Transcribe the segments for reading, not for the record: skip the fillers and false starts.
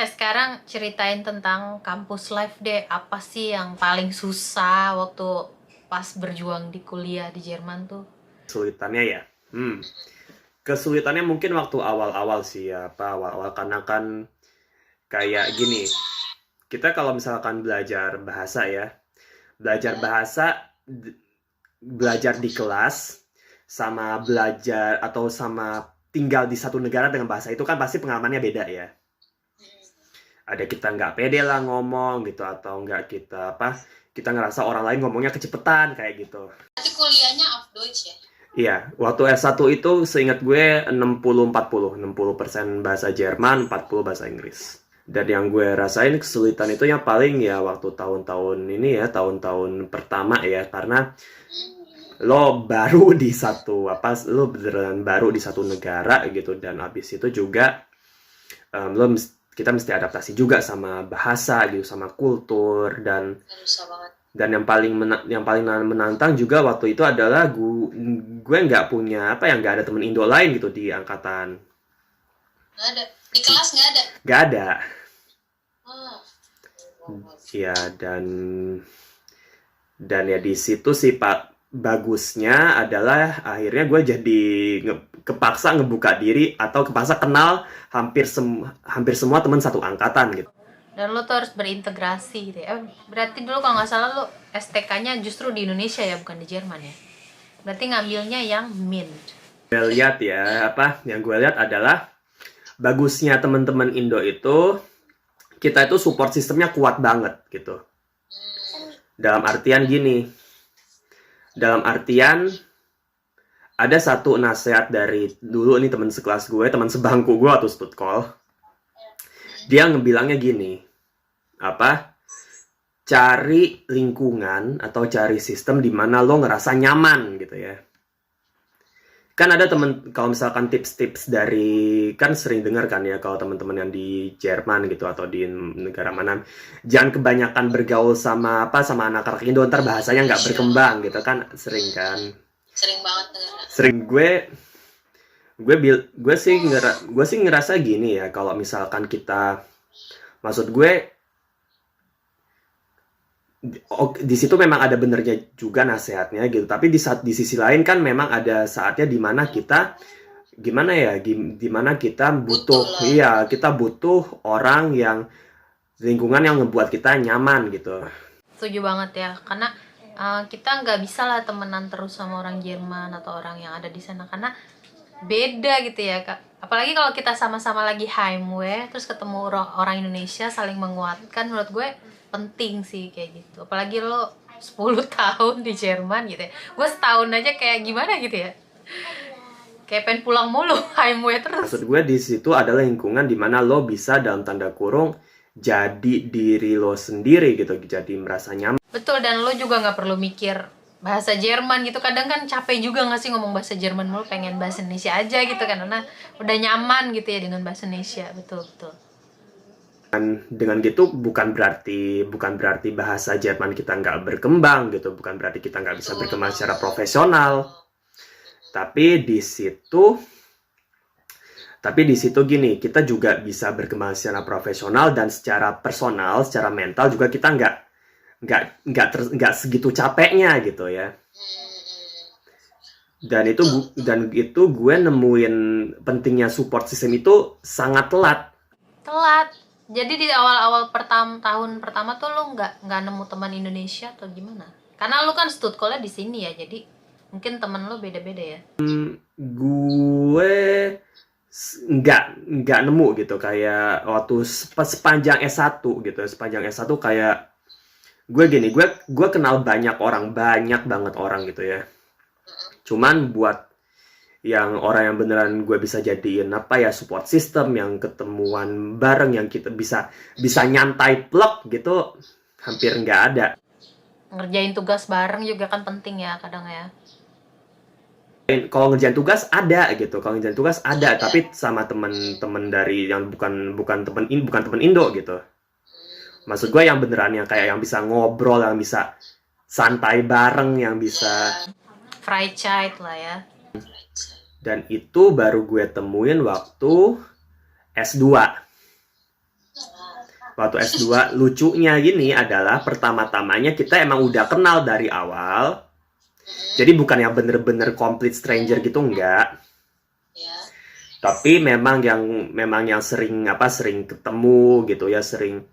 sekarang ceritain tentang kampus life deh. Apa sih yang paling susah waktu pas berjuang di kuliah di Jerman tuh? Kesulitannya ya. Kesulitannya mungkin waktu awal-awal sih ya, awal-awal karena kan kayak gini. Kita kalau misalkan belajar bahasa ya, belajar bahasa belajar di kelas sama belajar atau sama tinggal di satu negara dengan bahasa itu kan pasti pengalamannya beda ya. Ada kita nggak pede lah ngomong gitu atau nggak kita ngerasa orang lain ngomongnya kecepetan kayak gitu. Tapi kuliahnya auf Deutsch ya? Iya, waktu S1 itu seingat gue 60-40, 60% bahasa Jerman, 40 bahasa Inggris. Dan yang gue rasain kesulitan itu yang paling ya waktu tahun-tahun ini ya, tahun-tahun pertama ya, karena lo baru di lo beneran baru di satu negara gitu, dan abis itu juga kita mesti adaptasi juga sama bahasa gitu, sama kultur, dan yang paling menantang juga waktu itu adalah gue nggak punya nggak ada temen Indo lain gitu di angkatan. Nggak ada. Di kelas nggak ada? Nggak ada. Oh. Ya, dan ya di situ sih Pak, bagusnya adalah akhirnya gue jadi kepaksa ngebuka diri atau kepaksa kenal hampir semua teman satu angkatan gitu. Dan lo tuh harus berintegrasi gitu ya. Berarti dulu kalau nggak salah lo STK-nya justru di Indonesia ya, bukan di Jerman ya? Berarti ngambilnya yang MINT. Yang gue lihat adalah bagusnya teman-teman Indo itu, kita itu support sistemnya kuat banget gitu. Dalam artian ada satu nasihat dari dulu ini teman sekelas gue, teman sebangku gue atau stutkol. Dia ngebilangnya gini, cari lingkungan atau cari sistem di mana lo ngerasa nyaman gitu ya. Kan ada kalau misalkan tips-tips dari, kan sering dengar kan ya kalau teman-teman yang di Jerman gitu atau di negara mana, jangan kebanyakan bergaul sama anak-anak Indo, ntar bahasanya nggak berkembang gitu kan, sering kan. Sering banget dengar. Sering gue sih ngerasa gini ya, kalau misalkan maksud gue di situ memang ada benernya juga nasihatnya gitu, tapi di sisi lain kan memang ada saatnya dimana kita dimana kita butuh orang yang lingkungan yang ngebuat kita nyaman gitu. Setuju banget ya, karena kita nggak bisa lah temenan terus sama orang Jerman atau orang yang ada di sana, karena beda gitu ya Kak. Apalagi kalau kita sama-sama lagi heimweh terus ketemu orang Indonesia saling menguatkan, menurut gue penting sih kayak gitu. Apalagi lo 10 tahun di Jerman gitu ya. Gue setahun aja kayak gimana gitu ya, kayak pengen pulang mulu, heimweh terus. Maksud gue di situ adalah lingkungan dimana lo bisa dalam tanda kurung jadi diri lo sendiri gitu, jadi merasa nyaman. Betul, dan lo juga nggak perlu mikir bahasa Jerman gitu. Kadang kan capek juga nggak sih ngomong bahasa Jerman mulu, pengen bahasa Indonesia aja gitu kan, karena udah nyaman gitu ya dengan bahasa Indonesia. Betul. Dengan gitu bukan berarti bahasa Jerman kita nggak berkembang gitu, bukan berarti kita nggak bisa berkembang secara profesional. Tapi di situ gini, kita juga bisa berkembang secara profesional dan secara personal, secara mental juga kita nggak segitu capeknya gitu ya. Dan itu gue nemuin pentingnya support system itu sangat telat. Jadi di awal-awal tahun pertama tuh lo nggak nemu teman Indonesia atau gimana? Karena lo kan studkolnya di sini ya, jadi mungkin teman lo beda-beda ya. Gue nggak nemu gitu, kayak waktu sepanjang S1 gitu, kayak gue kenal banyak banget orang gitu ya. Cuman buat yang orang yang beneran gue bisa jadiin support system, yang ketemuan bareng, yang kita bisa nyantai plek gitu, hampir nggak ada. Ngerjain tugas bareng juga kan penting ya kadang ya. Kalau ngerjain tugas ada, tapi sama temen dari yang bukan temen Indo gitu. Maksud gue yang beneran yang kayak yang bisa ngobrol, yang bisa santai bareng, yang bisa Fry child lah ya. Dan itu baru gue temuin waktu S2. Waktu S2 lucunya gini adalah pertama-tamanya kita emang udah kenal dari awal. Jadi bukan yang bener-bener complete stranger gitu, enggak. Ya. Tapi memang yang sering sering ketemu gitu ya, sering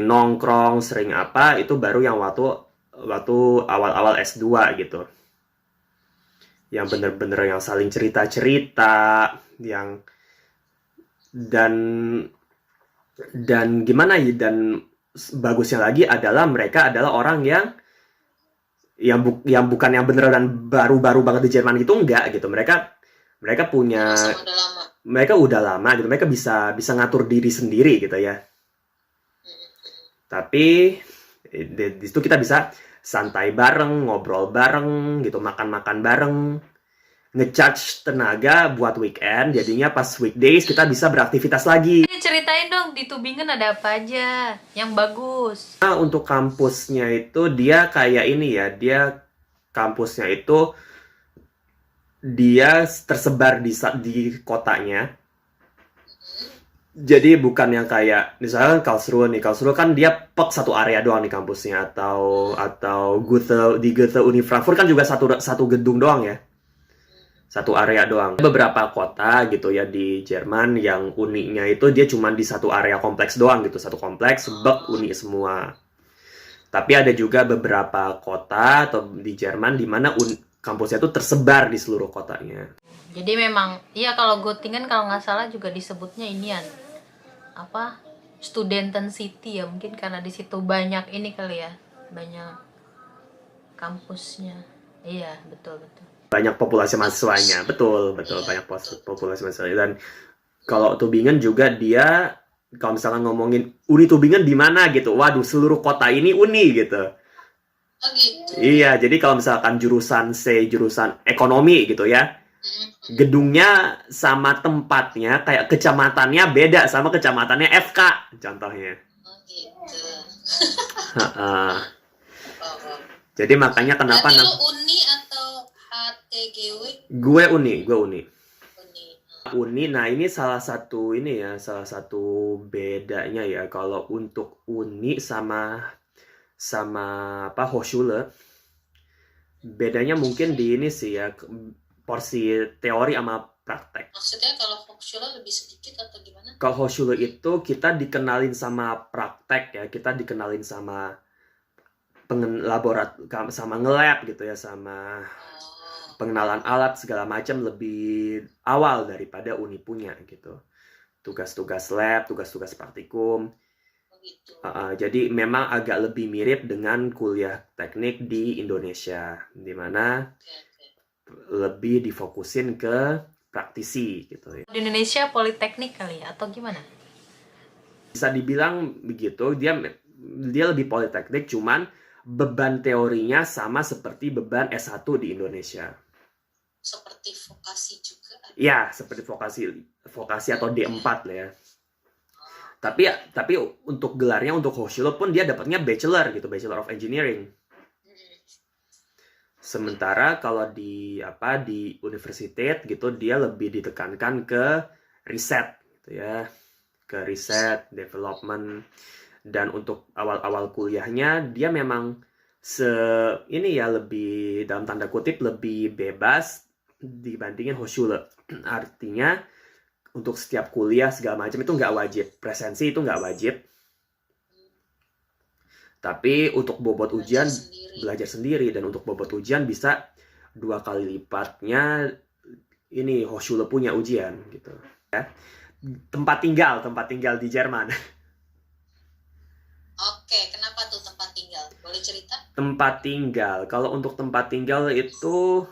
nongkrong, sering apa, itu baru yang waktu awal-awal S2 gitu. Yang bener-bener yang saling cerita-cerita, yang dan gimana ya, dan bagusnya lagi adalah mereka adalah orang yang bukan yang beneran baru-baru banget di Jerman gitu, enggak gitu. Mereka punya, Sama udah lama. mereka udah lama gitu, mereka bisa ngatur diri sendiri gitu ya. Tapi di situ kita bisa santai bareng, ngobrol bareng gitu, makan-makan bareng, ngecharge tenaga buat weekend, jadinya pas weekdays kita bisa beraktivitas lagi. Ceritain dong di Tubingen ada apa aja yang bagus. Nah, untuk kampusnya itu dia kayak ini ya, kampusnya itu dia tersebar di kotanya. Jadi bukan yang kayak misalkan Karlsruhe kan dia satu area doang di kampusnya, atau Goethe Uni Frankfurt kan juga satu gedung doang ya. Satu area doang. Beberapa kota gitu ya di Jerman yang uninya itu dia cuma di satu area kompleks doang gitu, satu kompleks uni semua. Tapi ada juga beberapa kota atau di Jerman di mana kampusnya itu tersebar di seluruh kotanya. Jadi memang iya, kalau Göttingen kalau nggak salah juga disebutnya inian apa, Studenten City ya, mungkin karena di situ banyak ini kali ya, banyak kampusnya. Iya, betul. Banyak populasi mahasiswanya, betul banyak populasi mahasiswanya. Dan kalau Tubingen juga dia, kalau misalkan ngomongin Uni Tubingen di mana gitu, waduh seluruh kota ini uni gitu. Oh gitu. Iya, jadi kalau misalkan jurusan ekonomi gitu ya, gedungnya sama tempatnya kayak kecamatannya beda sama kecamatannya FK contohnya. Oh gitu. Jadi makanya kenapa Berarti lu Uni atau HTGW? gue uni. Uni. Uni, nah ini salah satu bedanya ya, kalau untuk uni sama apa Hochschule, bedanya mungkin di ini sih ya, porsi teori sama praktek. Maksudnya kalau Hochschule lebih sedikit atau gimana? Kalau Hochschule itu kita dikenalin sama praktek ya, kita dikenalin sama sama nge-lab gitu ya, sama pengenalan alat segala macam lebih awal daripada uni punya gitu. Tugas-tugas lab, tugas-tugas praktikum. Gitu. Jadi memang agak lebih mirip dengan kuliah teknik di Indonesia, di mana lebih difokusin ke praktisi gitu ya. Di Indonesia politeknik kali ya, atau gimana? Bisa dibilang begitu, dia lebih politeknik, cuman beban teorinya sama seperti beban S1 di Indonesia. Seperti vokasi juga? Ya, seperti vokasi atau D4 lah ya. Tapi untuk gelarnya, untuk Hochschule pun dia dapatnya bachelor gitu, Bachelor of Engineering. Sementara kalau di universitas gitu dia lebih ditekankan ke riset gitu ya, ke riset, development. Dan untuk awal-awal kuliahnya dia memang lebih dalam tanda kutip lebih bebas dibandingin Hochschule. Artinya untuk setiap kuliah segala macam itu nggak wajib, presensi itu nggak wajib. Tapi untuk bobot ujian belajar sendiri, dan untuk bobot ujian bisa 2 kali lipatnya ini Hochschule punya ujian gitu ya. Tempat tinggal di Jerman. Oke, kenapa tuh tempat tinggal? Boleh cerita? Tempat tinggal. Kalau untuk tempat tinggal itu,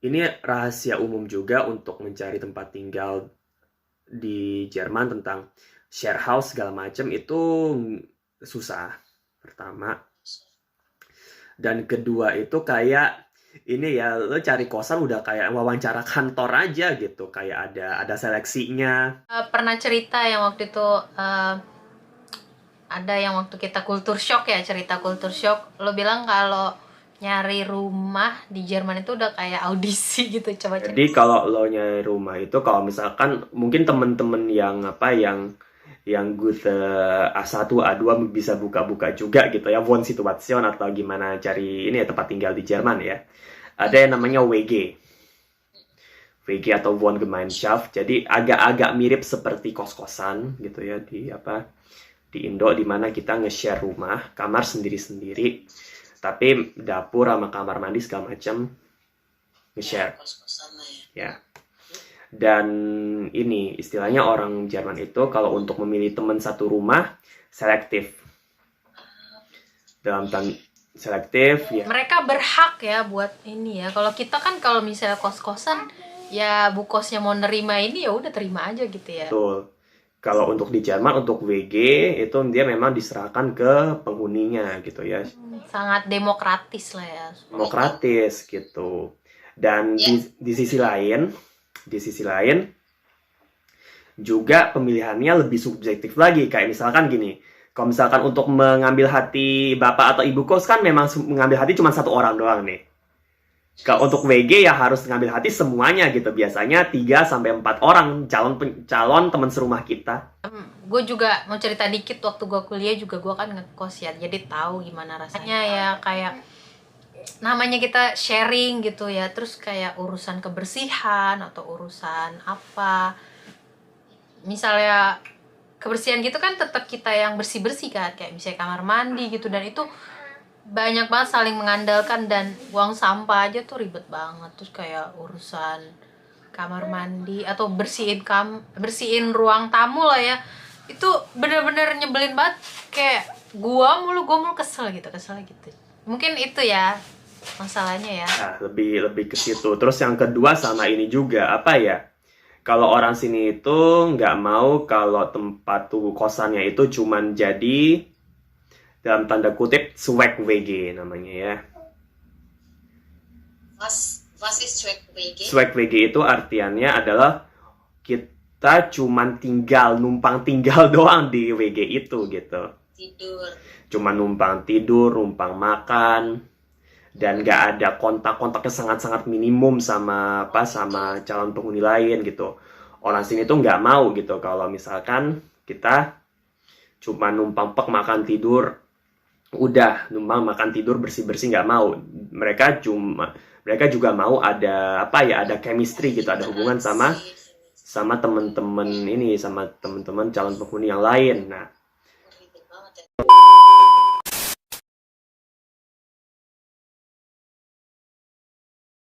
ini rahasia umum juga untuk mencari tempat tinggal di Jerman, tentang share house segala macam itu susah. Pertama. Dan kedua itu kayak ini ya, lo cari kosan udah kayak wawancara kantor aja gitu, kayak ada seleksinya. Pernah cerita yang waktu itu ada yang waktu kita culture shock ya, cerita culture shock, lo bilang kalau nyari rumah di Jerman itu udah kayak audisi gitu. Coba cerita. Jadi kalau lo nyari rumah itu, kalau misalkan mungkin temen-temen yang yang Gute A1, A2 bisa buka-buka juga gitu ya, Wohnsituation atau gimana cari ini ya, tempat tinggal di Jerman ya. Ada yang namanya WG. WG atau Wohngemeinschaft. Jadi agak-agak mirip seperti kos-kosan gitu ya di Indo, di mana kita nge-share rumah, kamar sendiri-sendiri, tapi dapur sama kamar mandi segala macam nge-share. Kos-kosan lah ya. Ya. Dan ini istilahnya orang Jerman itu kalau untuk memilih teman satu rumah selektif. Selektif ya. Mereka berhak ya buat ini ya. Kalau kita kan kalau misalnya kos-kosan ya bu kosnya mau nerima ini ya udah terima aja gitu ya. Betul. Kalau untuk di Jerman untuk WG itu dia memang diserahkan ke penghuninya gitu ya. Sangat demokratis lah ya. Demokratis gitu. Dan di sisi lain juga pemilihannya lebih subjektif lagi, kayak misalkan gini, kalau misalkan untuk mengambil hati bapak atau ibu kos kan memang mengambil hati cuma satu orang doang nih. Kalau untuk WG ya harus ngambil hati semuanya gitu, biasanya 3-4 orang calon teman serumah kita. Gue juga mau cerita dikit, waktu gue kuliah juga gue kan ngekos ya, jadi tahu gimana rasanya ya, kayak namanya kita sharing gitu ya, terus kayak urusan kebersihan atau urusan apa, misalnya kebersihan gitu kan tetap kita yang bersih-bersih kan, kayak misalnya kamar mandi gitu, dan itu banyak banget saling mengandalkan, dan buang sampah aja tuh ribet banget. Terus kayak urusan kamar mandi atau bersihin ruang tamu lah ya, itu bener-bener nyebelin banget, kayak gua mulu kesel gitu. Mungkin itu ya masalahnya ya. Nah, lebih ke situ. Terus yang kedua sama ini juga, apa ya? Kalau orang sini itu nggak mau kalau tempat tuh kosannya itu cuman jadi dalam tanda kutip swag WG namanya ya. Was ist Zweck-WG? Swag WG itu artiannya adalah kita cuman numpang tinggal doang di WG itu gitu. Tidur. Cuma numpang tidur, numpang makan, dan nggak ada kontak-kontaknya sangat-sangat minimum sama calon penghuni lain gitu. Orang sini tuh nggak mau gitu kalau misalkan kita cuma numpang makan tidur, udah numpang makan tidur bersih-bersih, nggak mau. Mereka juga mau ada ada chemistry gitu, ada hubungan sama teman-teman calon penghuni yang lain. Nah, Ribet banget ya.